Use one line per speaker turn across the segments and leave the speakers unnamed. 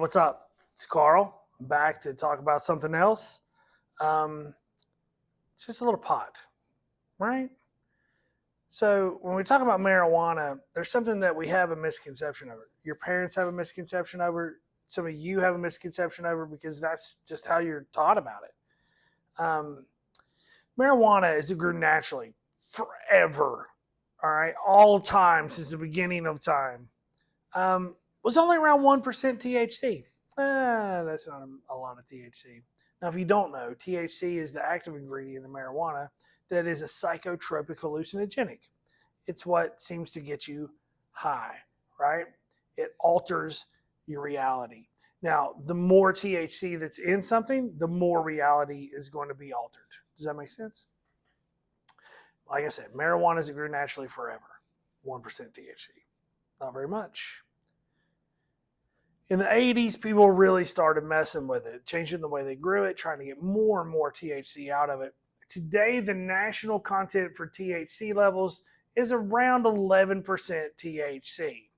what's up? It's Carl. I'm back to talk about something else. Um, it's just a little pot, right? So when we talk about marijuana, there's something that we have a misconception over. Your parents have a misconception over. Some of you have a misconception over because that's just how you're taught about it. Marijuana is grew naturally forever. All right, all time since the beginning of time. Was only around 1% THC. That's not a lot of THC. Now, if you don't know, THC is the active ingredient in marijuana that is a psychotropic hallucinogenic. It's what seems to get you high, right? It alters your reality. Now, the more THC that's in something, the more reality is going to be altered. Does that make sense? Like I said, marijuana is grew naturally forever. 1% THC. Not very much. In the 80s, people really started messing with it, changing the way they grew it, trying to get more and more THC out of it. Today, the national content for THC levels is around 11% THC,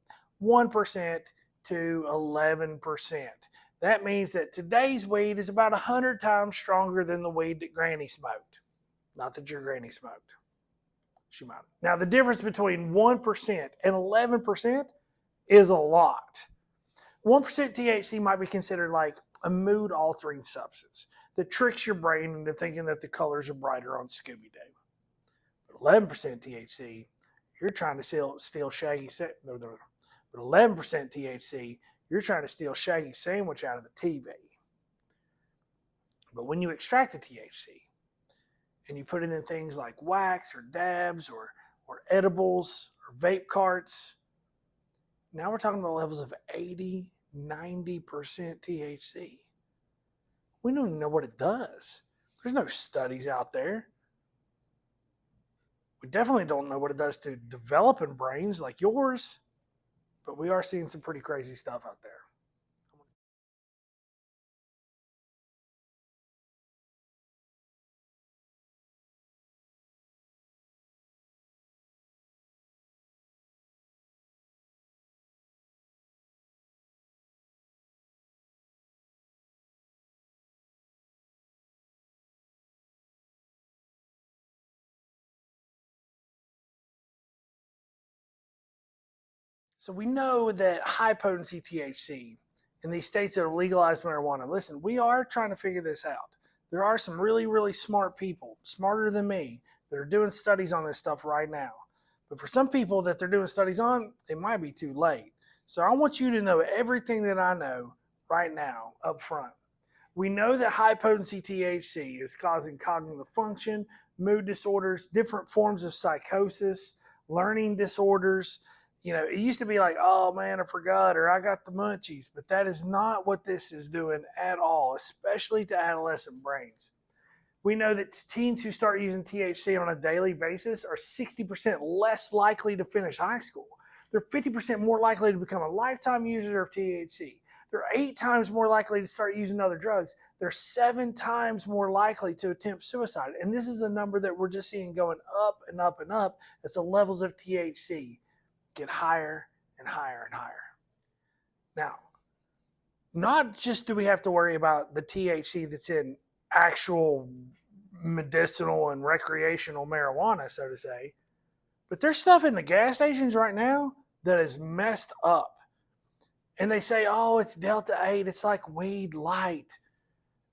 1% to 11%. That means that today's weed is about 100 times stronger than the weed that Granny smoked. Not that your granny smoked. She might. Now, the difference between 1% and 11% is a lot. 1% THC might be considered like a mood-altering substance that tricks your brain into thinking that the colors are brighter on Scooby-Doo. But 11% THC, you're trying to steal Shaggy. But 11% THC, you're trying to steal Shaggy sandwich out of the TV. But when you extract the THC and you put it in things like wax or dabs or edibles or vape carts, now we're talking about levels of 80, 90% THC. We don't even know what it does. There's no studies out there. We definitely don't know what it does to developing brains like yours, but we are seeing some pretty crazy stuff out there. So we know that high potency THC in these states that have legalized marijuana, listen, we are trying to figure this out. There are some really, really smart people, smarter than me, that are doing studies on this stuff right now. But for some people that they're doing studies on, it might be too late. So I want you to know everything that I know right now up front. We know that high potency THC is causing cognitive function, mood disorders, different forms of psychosis, learning disorders. It used to be like, oh man, I forgot, or I got the munchies, but that is not what this is doing at all, especially to adolescent brains. We know that teens who start using THC on a daily basis are 60% less likely to finish high school. They're 50% more likely to become a lifetime user of THC. They're 8 times more likely to start using other drugs. They're 7 times more likely to attempt suicide. And this is a number that we're just seeing going up and up and up as the levels of THC get higher and higher and higher. Now, not just do we have to worry about the THC that's in actual medicinal and recreational marijuana, so to say, but there's stuff in the gas stations right now that is messed up. And they say, oh, it's Delta 8, it's like weed light.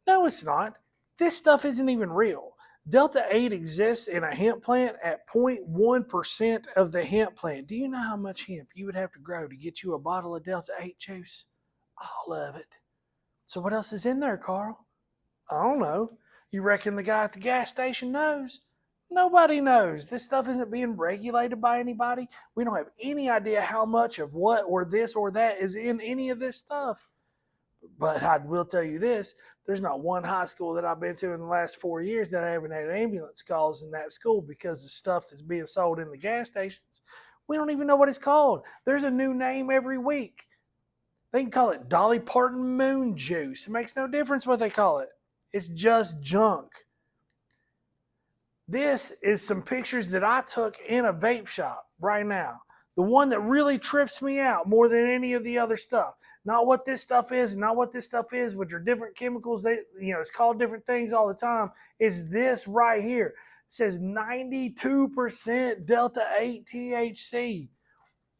No, it's not. This stuff isn't even real. Delta 8 exists in a hemp plant at 0.1% of the hemp plant. Do you know how much hemp you would have to grow to get you a bottle of Delta 8 juice? All of it. So what else is in there, Carl? I don't know. You reckon the guy at the gas station knows? Nobody knows. This stuff isn't being regulated by anybody. We don't have any idea how much of what or this or that is in any of this stuff. But I will tell you this, there's not one high school that I've been to in the last 4 years that I haven't had ambulance calls in that school because of stuff that's being sold in the gas stations. We don't even know what it's called. There's a new name every week. They can call it Dolly Parton Moon Juice. It makes no difference what they call it. It's just junk. This is some pictures that I took in a vape shop right now. The one that really trips me out more than any of the other stuff. not what this stuff is, and not what this stuff is, which are different chemicals. It's called different things all the time. It's this right here. It says 92% Delta 8 THC.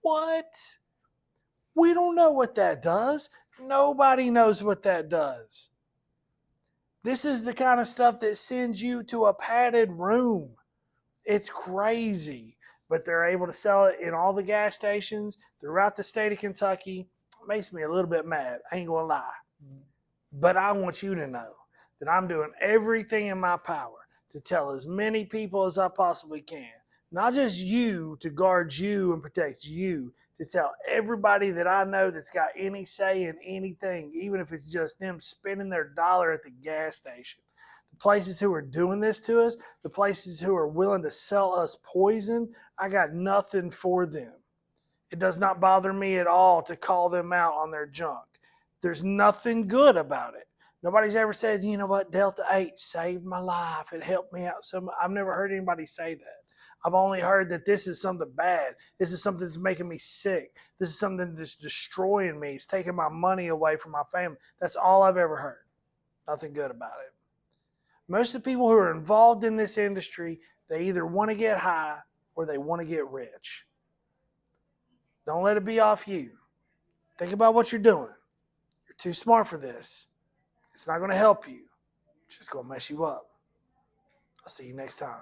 What? We don't know what that does. Nobody knows what that does. This is the kind of stuff that sends you to a padded room. It's crazy. But they're able to sell it in all the gas stations throughout the state of Kentucky. It makes me a little bit mad. I ain't going to lie. But I want you to know that I'm doing everything in my power to tell as many people as I possibly can. Not just you, to guard you and protect you, to tell everybody that I know that's got any say in anything, even if it's just them spending their dollar at the gas station. The places who are doing this to us, the places who are willing to sell us poison, I got nothing for them. It does not bother me at all to call them out on their junk. There's nothing good about it. Nobody's ever said, you know what, Delta 8 saved my life. It helped me out so much. I've never heard anybody say that. I've only heard that this is something bad. This is something that's making me sick. This is something that's destroying me. It's taking my money away from my family. That's all I've ever heard. Nothing good about it. Most of the people who are involved in this industry, they either want to get high or they want to get rich. Don't let it be off you. Think about what you're doing. You're too smart for this. It's not going to help you. It's just going to mess you up. I'll see you next time.